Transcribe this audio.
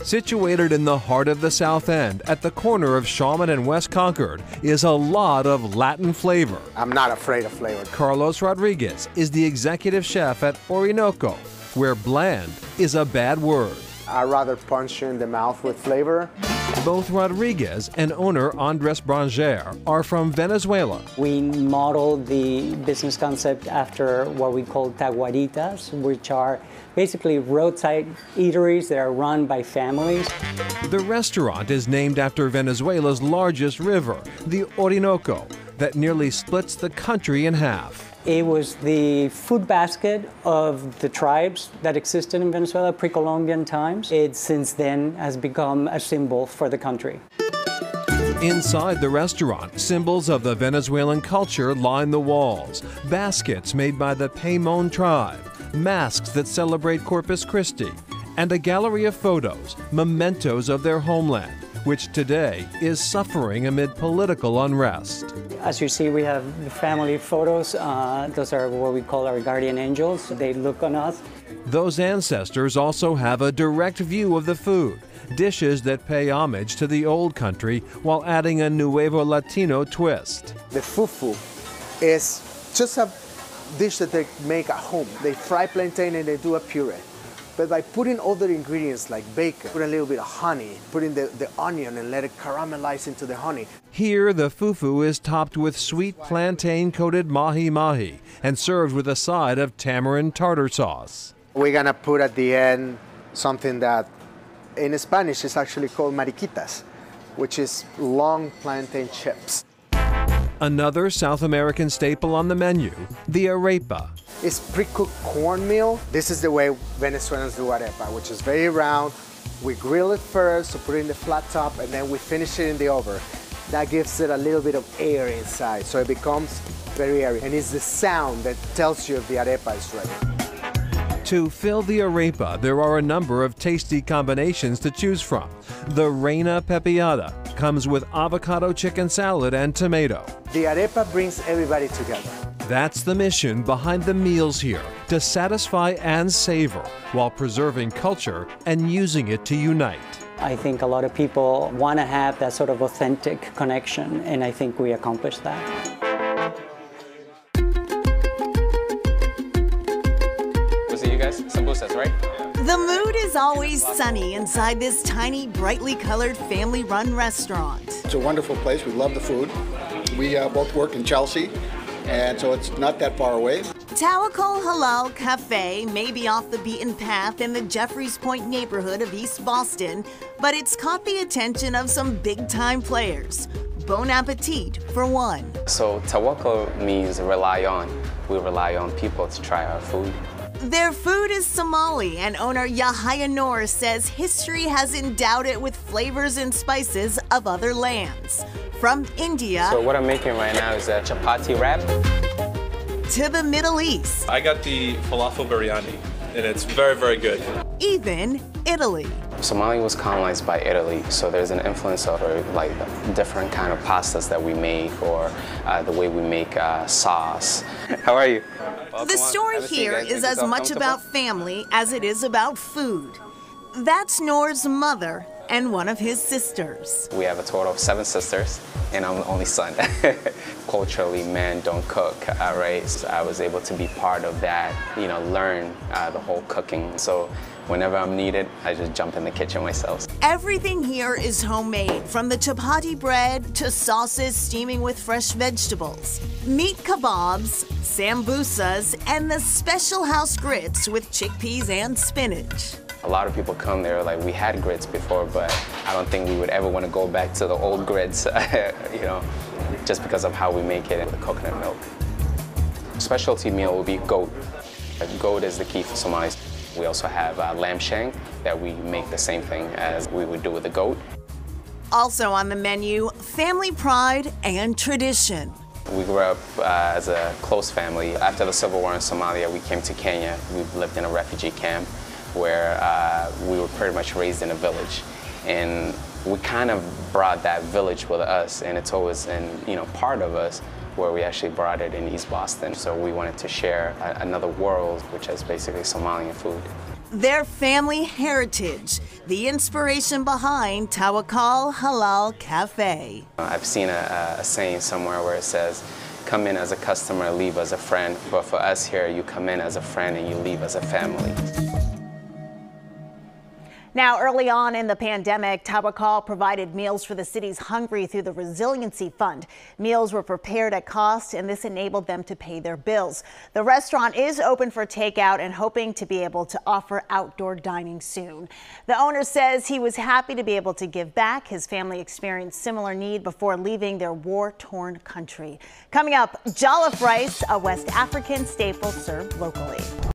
Situated in the heart of the South End, at the corner of Shawman and West Concord, is a lot of Latin flavor. I'm not afraid of flavor. Carlos Rodriguez is the executive chef at Orinoco, where bland is a bad word. I'd rather punch you in the mouth with flavor. Both Rodriguez and owner Andres Branger are from Venezuela. We modeled the business concept after what we call taguaritas, which are basically roadside eateries that are run by families. The restaurant is named after Venezuela's largest river, the Orinoco, that nearly splits the country in half. It was the food basket of the tribes that existed in Venezuela pre-Columbian times. It since then has become a symbol for the country. Inside the restaurant, symbols of the Venezuelan culture line the walls. Baskets made by the Paymon tribe, masks that celebrate Corpus Christi, and a gallery of photos, mementos of their homeland, which today is suffering amid political unrest. As you see, we have the family photos. Those are what we call our guardian angels. They look on us. Those ancestors also have a direct view of the food, dishes that pay homage to the old country while adding a Nuevo Latino twist. The fufu is just a dish that they make at home. They fry plantain and they do a puree. But by putting other ingredients like bacon, put a little bit of honey, put in the onion and let it caramelize into the honey. Here, the fufu is topped with sweet plantain-coated mahi-mahi and served with a side of tamarind tartar sauce. We're gonna put at the end something that in Spanish is actually called mariquitas, which is long plantain chips. Another South American staple on the menu, the arepa. It's pre-cooked cornmeal. This is the way Venezuelans do arepa, which is very round. We grill it first, so put it in the flat top, and then we finish it in the oven. That gives it a little bit of air inside, so it becomes very airy. And it's the sound that tells you if the arepa is ready. To fill the arepa, there are a number of tasty combinations to choose from. The Reina Pepiada comes with avocado chicken salad and tomato. The arepa brings everybody together. That's the mission behind the meals here, to satisfy and savor while preserving culture and using it to unite. I think a lot of people want to have that sort of authentic connection, and I think we accomplished that. We'll see you guys. Sambusas, right? The mood is always sunny inside this tiny, brightly colored family-run restaurant. It's a wonderful place. We love the food. We both work in Chelsea, and so it's not that far away. Tawakol Halal Cafe may be off the beaten path in the Jeffreys Point neighborhood of East Boston, but it's caught the attention of some big-time players. Bon appetit, for one. So Tawakol means rely on. We rely on people to try our food. Their food is Somali, and owner Yahya Noor says history has endowed it with flavors and spices of other lands. From India So what I'm making right now is a chapati wrap. to the Middle East, I got the falafel biryani, and it's very, very good. even Italy. Somalia was colonized by Italy, so there's an influence of like different kind of pastas that we make, or the way we make sauce. How are you? The story here is as much about family as it is about food. That's Noor's mother and one of his sisters. We have a total of 7 sisters, and I'm the only son. Culturally, men don't cook, right? So I was able to be part of that, learn the whole cooking. So whenever I'm needed, I just jump in the kitchen myself. Everything here is homemade, from the chapati bread to sauces steaming with fresh vegetables, meat kebabs, sambusas, and the special house grits with chickpeas and spinach. A lot of people come there like, we had grits before, but I don't think we would ever want to go back to the old grits, just because of how we make it with coconut milk. Specialty meal will be goat. Goat is the key for Somalis. We also have lamb shank that we make the same thing as we would do with the goat. Also on the menu, family pride and tradition. We grew up as a close family. After the Civil War in Somalia, we came to Kenya. We lived in a refugee camp where we were pretty much raised in a village. And we kind of brought that village with us, and it's always part of us. where we actually brought it in East Boston. So we wanted to share another world, which is basically Somalian food. Their family heritage, the inspiration behind Tawakal Halal Cafe. I've seen a saying somewhere where it says, come in as a customer, leave as a friend. But for us here, you come in as a friend and you leave as a family. Now, early on in the pandemic, Tawakal provided meals for the city's hungry through the Resiliency Fund. Meals were prepared at cost, and this enabled them to pay their bills. The restaurant is open for takeout and hoping to be able to offer outdoor dining soon. The owner says he was happy to be able to give back. His family experienced similar need before leaving their war-torn country. Coming up, jollof rice, a West African staple served locally.